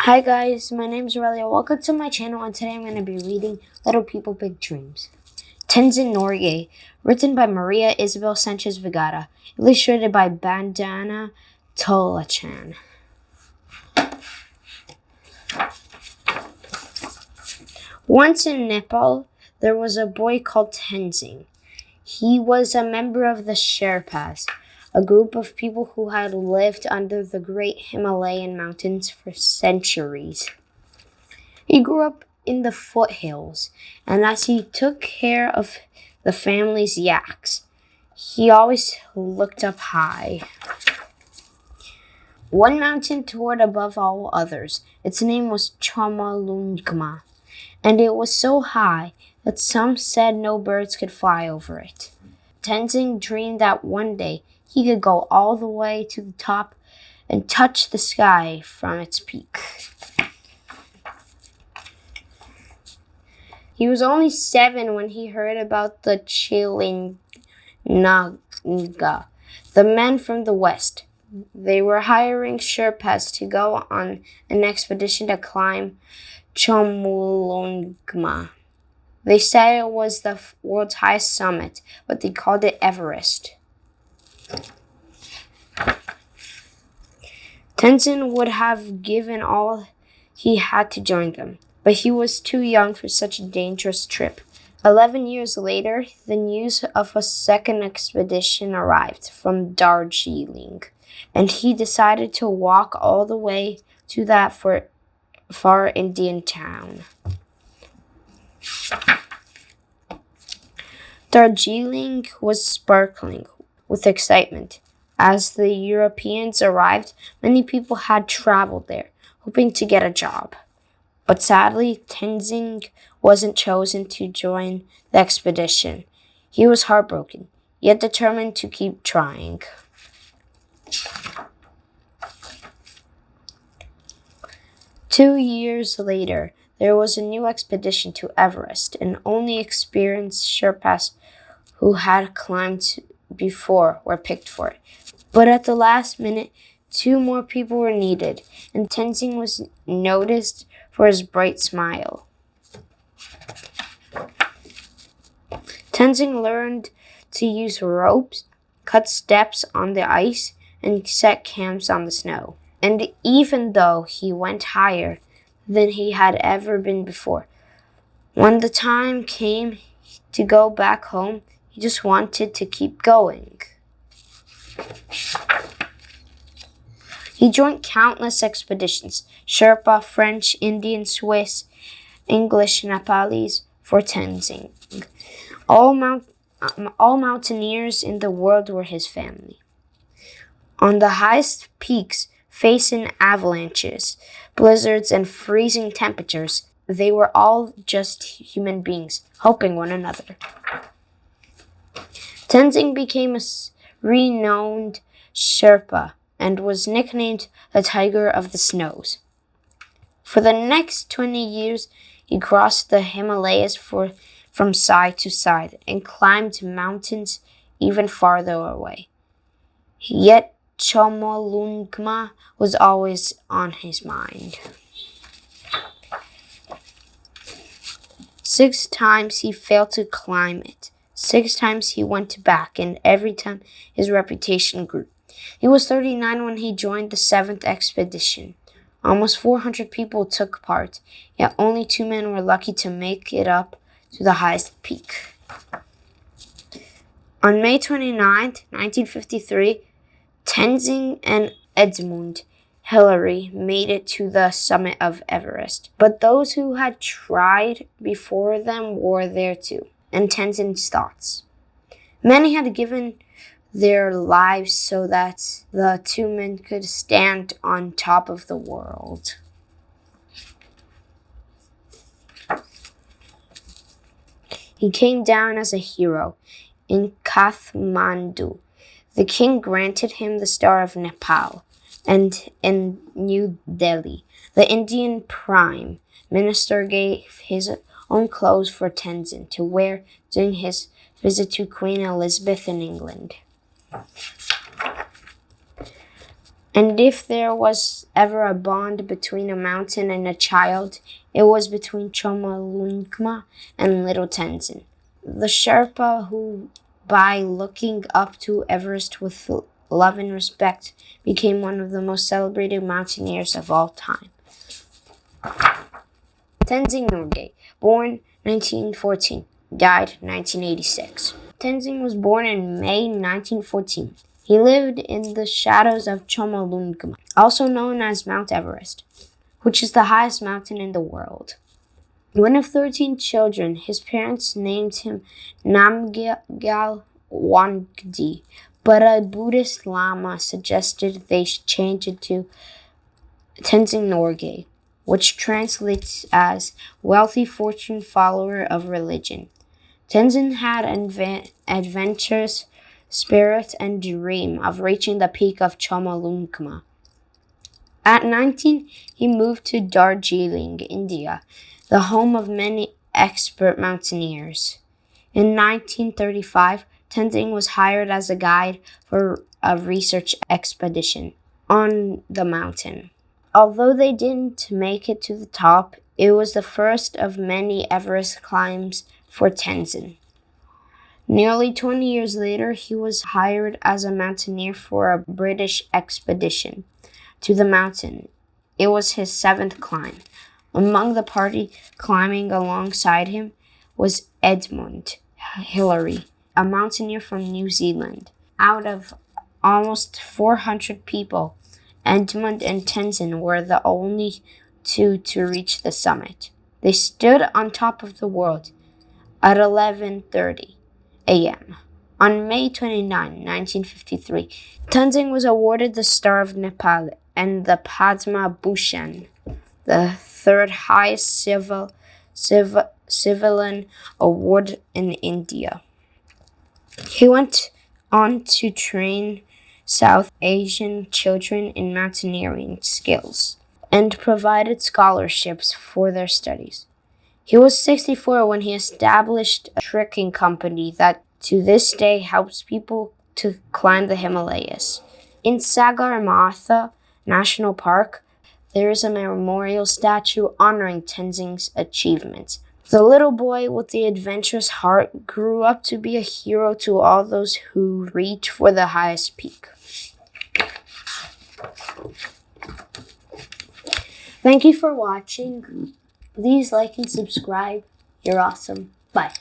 Hi guys, my name is Relja. Welcome to my channel, and today I'm going to be reading Little People Big Dreams. Tenzin Norgay, written by Maria Isabel Sanchez Vegara, illustrated by Bandana Tolachan. Once in Nepal, there was a boy called Tenzin. He was a member of the Sherpas, a group of people who had lived under the great Himalayan mountains for centuries. He grew up in the foothills, and as he took care of the family's yaks, he always looked up high. One mountain towered above all others. Its name was Chomolungma, and it was so high that some said no birds could fly over it. Tenzin dreamed that one day he could go all the way to the top and touch the sky from its peak. He was only 7 when he heard about the Chilling Naga, the men from the west. They were hiring Sherpas to go on an expedition to climb Chomolungma. They said it was the world's highest summit, but they called it Everest. Tenzin would have given all he had to join them, but he was too young for such a dangerous trip. 11 years later, the news of a second expedition arrived from Darjeeling, and he decided to walk all the way to that far Indian town. Darjeeling was sparkling with excitement. As the Europeans arrived, many people had traveled there, hoping to get a job. But sadly, Tenzin wasn't chosen to join the expedition. He was heartbroken, yet determined to keep trying. Two years later, there was a new expedition to Everest, and only experienced Sherpas who had climbed before were picked for it. But at the last minute, 2 more people were needed, and Tenzin was noticed for his bright smile. Tenzin learned to use ropes, cut steps on the ice, and set camps on the snow. And even though he went higher than he had ever been before, when the time came to go back home, he just wanted to keep going. He joined countless expeditions, Sherpa, French, Indian, Swiss, English, Nepalese, for Tenzin. All mountaineers in the world were his family. On the highest peaks, facing avalanches, blizzards, and freezing temperatures, they were all just human beings, helping one another. Tenzin became a renowned Sherpa and was nicknamed the Tiger of the Snows. For the next 20 years, he crossed the Himalayas from side to side and climbed mountains even farther away. Yet Chomolungma was always on his mind. 6 times he failed to climb it. 6 times he went back, and every time his reputation grew. He was 39 when he joined the 7th expedition. Almost 400 people took part, yet only 2 men were lucky to make it up to the highest peak. On May 29, 1953, Tenzin and Edmund Hillary made it to the summit of Everest. But those who had tried before them were there too, and Tenzin's thoughts. Many had given their lives so that the 2 men could stand on top of the world. He came down as a hero in Kathmandu. The king granted him the Star of Nepal, and in New Delhi, the Indian Prime Minister gave his own clothes for Tenzin to wear during his visit to Queen Elizabeth in England. And if there was ever a bond between a mountain and a child, it was between Chomolungma and little Tenzin. The Sherpa who, by looking up to Everest with love and respect, became one of the most celebrated mountaineers of all time. Tenzin Norgay, born 1914, died 1986. Tenzin was born in May 1914. He lived in the shadows of Chomolungma, also known as Mount Everest, which is the highest mountain in the world. One of 13 children, his parents named him Namgyal Wangdi, but a Buddhist Lama suggested they change it to Tenzin Norgay, which translates as wealthy fortune follower of religion. Tenzin had adventurous spirit and dream of reaching the peak of Chomolungma. At 19, he moved to Darjeeling, India, the home of many expert mountaineers. In 1935, Tenzin was hired as a guide for a research expedition on the mountain. Although they didn't make it to the top, it was the first of many Everest climbs for Tenzin. Nearly 20 years later, he was hired as a mountaineer for a British expedition to the mountain. It was his 7th climb. Among the party climbing alongside him was Edmund Hillary, a mountaineer from New Zealand. Out of almost 400 people, Edmund and Tenzin were the only two to reach the summit. They stood on top of the world at 11:30 a.m. On May 29, 1953, Tenzin was awarded the Star of Nepal and the Padma Bhushan, the 3rd highest civilian award in India. He went on to train South Asian children in mountaineering skills and provided scholarships for their studies. He was 64 when he established a trekking company that to this day helps people to climb the Himalayas. In Sagarmatha National Park, there is a memorial statue honoring Tenzin's achievements. The little boy with the adventurous heart grew up to be a hero to all those who reach for the highest peak. Thank you for watching. Please like and subscribe. You're awesome. Bye.